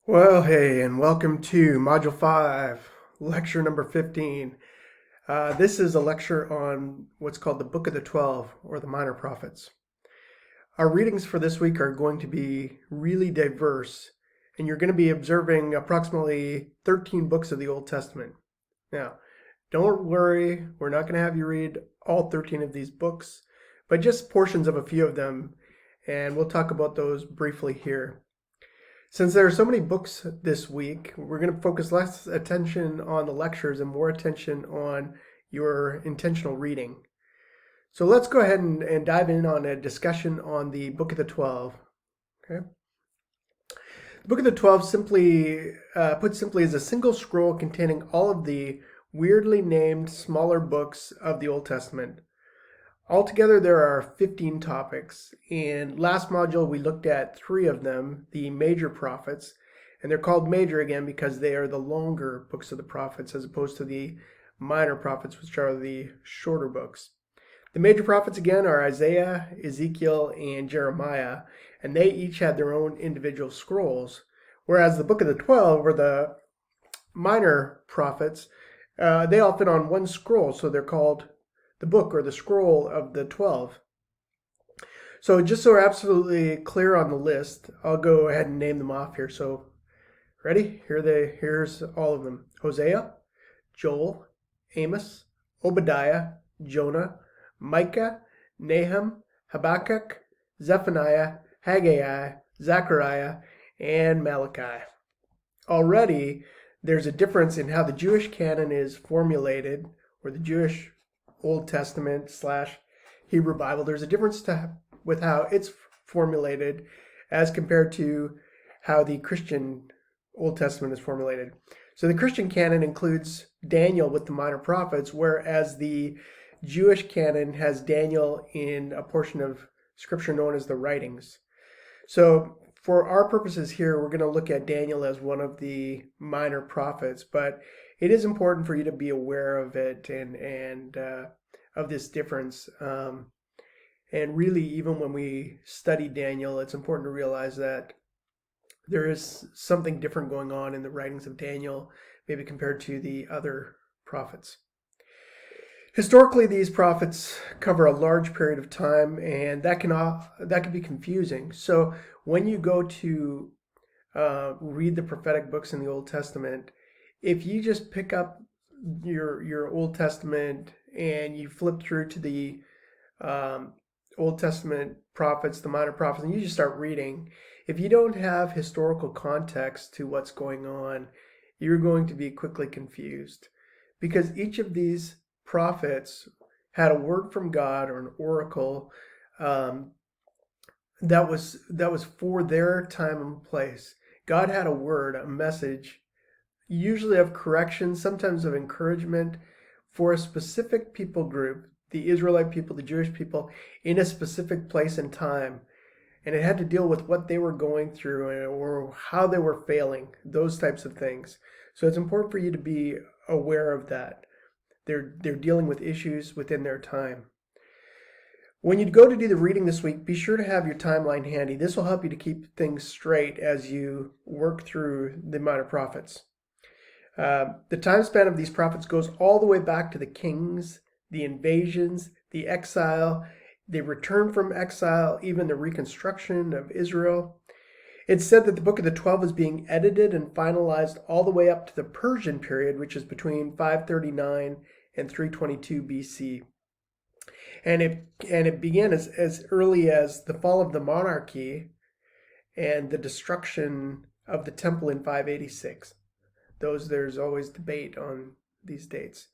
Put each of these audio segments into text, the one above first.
Well, hey, and welcome to Module 5, Lecture number 15. This is a lecture on what's called the Book of the 12, or the Minor Prophets. Our readings for this week are going to be really diverse, and you're going to be observing approximately 13 books of the Old Testament. Now, don't worry, we're not going to have you read all 13 of these books, but just portions of a few of them, and we'll talk about those briefly here. Since there are so many books this week, we're going to focus less attention on the lectures and more attention on your intentional reading. So let's go ahead and dive in on a discussion on the Book of the 12. Okay. The Book of the 12, put simply, is a single scroll containing all of the weirdly named smaller books of the Old Testament. Altogether, there are 15 topics. In last module, we looked at 3 of them, the major prophets, and they're called major again because they are the longer books of the prophets as opposed to the minor prophets, which are the shorter books. The major prophets again are Isaiah, Ezekiel, and Jeremiah, and they each had their own individual scrolls, whereas the Book of the 12, or the minor prophets, they all fit on one scroll, so they're called the book or the scroll of the 12. So just so we're absolutely clear on the list, I'll go ahead and name them off here. So ready? Here's all of them. Hosea, Joel, Amos, Obadiah, Jonah, Micah, Nahum, Habakkuk, Zephaniah, Haggai, Zechariah, and Malachi. Already, there's a difference in how the Jewish canon is formulated, or the Jewish Old Testament / Hebrew Bible. There's a difference with how it's formulated as compared to how the Christian Old Testament is formulated. So the Christian canon includes Daniel with the minor prophets, whereas the Jewish canon has Daniel in a portion of scripture known as the writings. So for our purposes here, we're going to look at Daniel as one of the minor prophets, but it is important for you to be aware of it and of this difference. And really, even when we study Daniel, it's important to realize that there is something different going on in the writings of Daniel, maybe compared to the other prophets. Historically, these prophets cover a large period of time, and that can be confusing. So when you go to read the prophetic books in the Old Testament, if you just pick up your Old Testament and you flip through to the Old Testament prophets, the minor prophets, and you just start reading, if you don't have historical context to what's going on, you're going to be quickly confused, because each of these prophets had a word from God or an oracle that was for their time and place. God had a word, a message, usually of correction, sometimes of encouragement, for a specific people group, the Israelite people, the Jewish people, in a specific place and time. And it had to deal with what they were going through or how they were failing, those types of things. So it's important for you to be aware of that. They're dealing with issues within their time. When you go to do the reading this week, be sure to have your timeline handy. This will help you to keep things straight as you work through the minor prophets. The time span of these prophets goes all the way back to the kings, the invasions, the exile, the return from exile, even the reconstruction of Israel. It's said that the Book of the 12 is being edited and finalized all the way up to the Persian period, which is between 539 and 322 BC. And it began as early as the fall of the monarchy and the destruction of the temple in 586. There's always debate on these dates.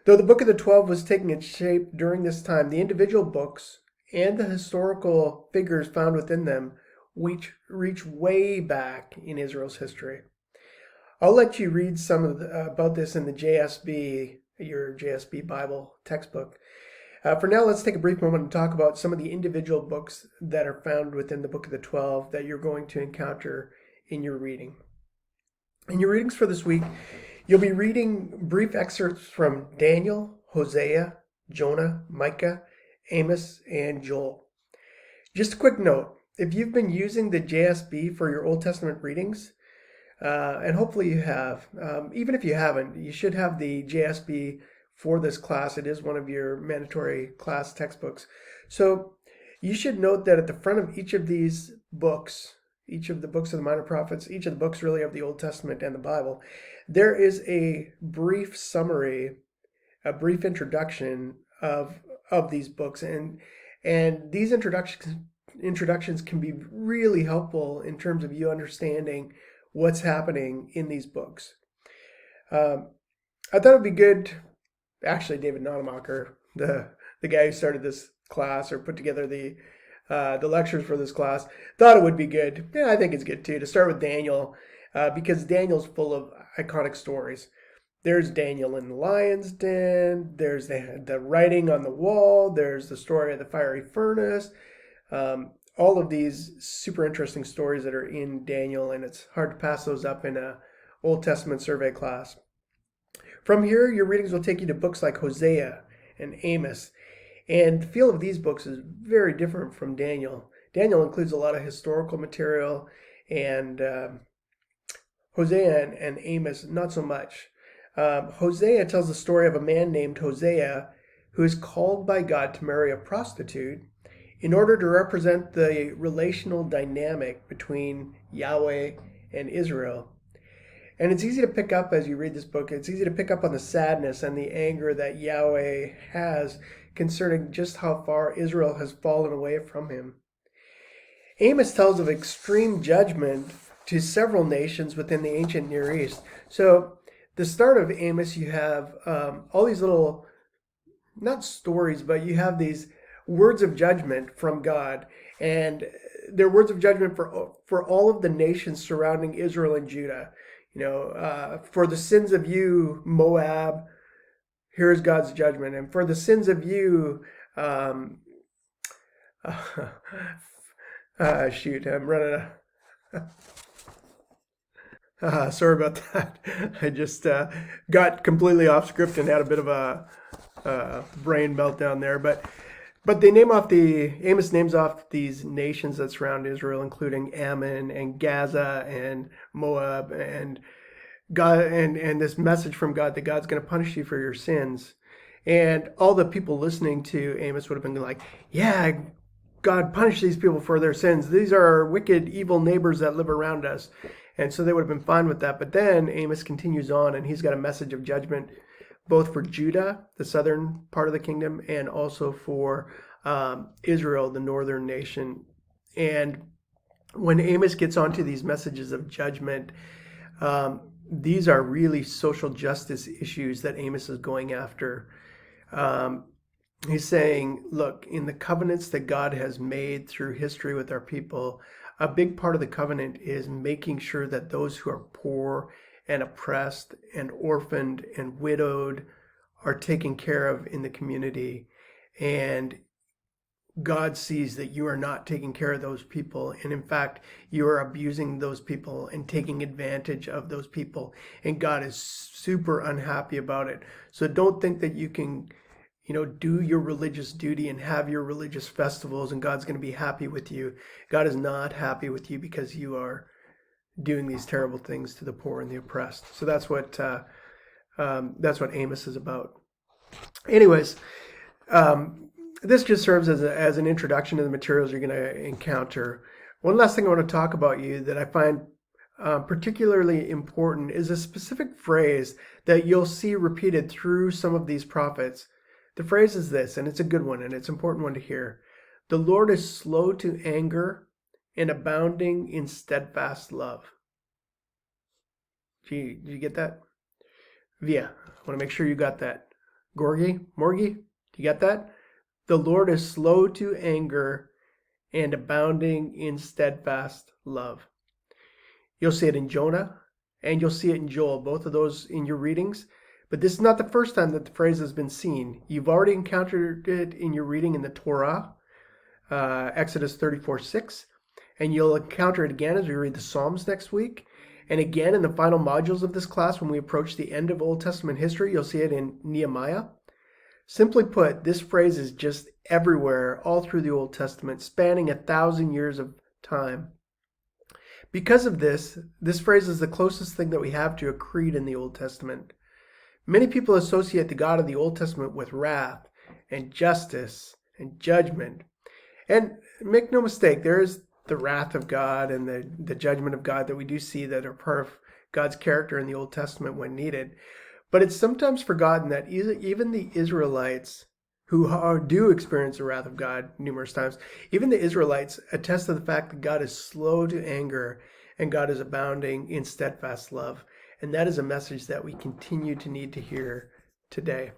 Though the Book of the 12 was taking its shape during this time, the individual books and the historical figures found within them reach way back in Israel's history. I'll let you read some of about this in the JSB, your JSB Bible textbook. For now, let's take a brief moment and talk about some of the individual books that are found within the Book of the 12 that you're going to encounter in your reading. In your readings for this week, you'll be reading brief excerpts from Daniel, Hosea, Jonah, Micah, Amos, and Joel. Just a quick note, if you've been using the JSB for your Old Testament readings, And hopefully you have. Even if you haven't, you should have the JSB for this class. It is one of your mandatory class textbooks. So you should note that at the front of each of these books, each of the books of the Minor Prophets, each of the books really of the Old Testament and the Bible, there is a brief summary, a brief introduction of these books, and these introductions can be really helpful in terms of you understanding what's happening in these books. I thought it'd be good. Actually, David Nonemacher, the guy who started this class or put together the lectures for this class, thought it would be good. Yeah, I think it's good too to start with Daniel, because Daniel's full of iconic stories. There's Daniel in the lion's den. There's the writing on the wall. There's the story of the fiery furnace. All of these super interesting stories that are in Daniel, and it's hard to pass those up in a Old Testament survey class. From here, your readings will take you to books like Hosea and Amos, and the feel of these books is very different from Daniel. Daniel includes a lot of historical material, and Hosea and Amos, not so much. Hosea tells the story of a man named Hosea who is called by God to marry a prostitute in order to represent the relational dynamic between Yahweh and Israel. And it's easy to pick up as you read this book, it's easy to pick up on the sadness and the anger that Yahweh has concerning just how far Israel has fallen away from him. Amos tells of extreme judgment to several nations within the ancient Near East. So the start of Amos, you have all these little, not stories, but you have these words of judgment from God, and they're words of judgment for all of the nations surrounding Israel and Judah. For the sins of you, Moab, here's God's judgment, and for the sins of you, shoot, I'm running out. Sorry about that. I just got completely off script and had a bit of a brain meltdown there, but Amos names off these nations that surround Israel, including Ammon and Gaza and Moab, and God, and this message from God that God's going to punish you for your sins. And all the people listening to Amos would have been like, yeah, God, punish these people for their sins. These are our wicked, evil neighbors that live around us. And so they would have been fine with that. But then Amos continues on, and he's got a message of judgment both for Judah, the southern part of the kingdom, and also for Israel, the northern nation. And when Amos gets onto these messages of judgment, these are really social justice issues that Amos is going after. He's saying, look, in the covenants that God has made through history with our people, a big part of the covenant is making sure that those who are poor and oppressed and orphaned and widowed are taken care of in the community. And God sees that you are not taking care of those people. And in fact, you are abusing those people and taking advantage of those people. And God is super unhappy about it. So don't think that you can, do your religious duty and have your religious festivals and God's going to be happy with you. God is not happy with you because you are doing these terrible things to the poor and the oppressed. So that's what Amos is about. Anyways, this just serves as an introduction to the materials you're going to encounter. One last thing I want to talk about you that I find particularly important is a specific phrase that you'll see repeated through some of these prophets. The phrase is this, and it's a good one, and it's an important one to hear. The Lord is slow to anger and abounding in steadfast love. Did you get that? Via, I want to make sure you got that. Morgie, do you get that? The Lord is slow to anger and abounding in steadfast love. You'll see it in Jonah and you'll see it in Joel, both of those in your readings. But this is not the first time that the phrase has been seen. You've already encountered it in your reading in the Torah, Exodus 34:6, and you'll encounter it again as we read the Psalms next week. And again in the final modules of this class, when we approach the end of Old Testament history, you'll see it in Nehemiah. Simply put, this phrase is just everywhere, all through the Old Testament, spanning 1,000 years of time. Because of this phrase is the closest thing that we have to a creed in the Old Testament. Many people associate the God of the Old Testament with wrath and justice and judgment. And make no mistake, there is the wrath of God and the judgment of God that we do see that are part of God's character in the Old Testament when needed. But it's sometimes forgotten that even the Israelites who do experience the wrath of God numerous times, even the Israelites attest to the fact that God is slow to anger and God is abounding in steadfast love. And that is a message that we continue to need to hear today.